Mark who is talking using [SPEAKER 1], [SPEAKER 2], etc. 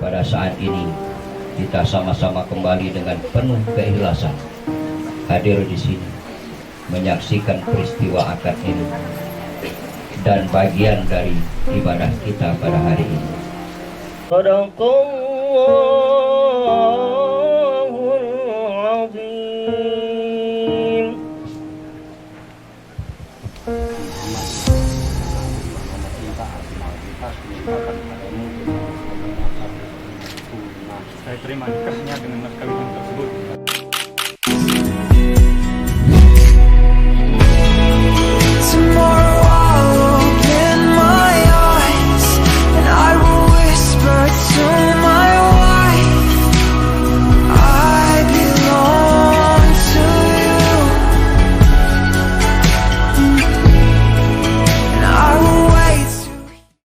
[SPEAKER 1] pada saat ini kita sama-sama kembali dengan penuh keikhlasan hadir di sini menyaksikan peristiwa akad ini dan bagian dari ibadah kita pada hari ini. Sadaqallahul azim.
[SPEAKER 2] Saya terima nikahnya dengan mas kawin tersebut.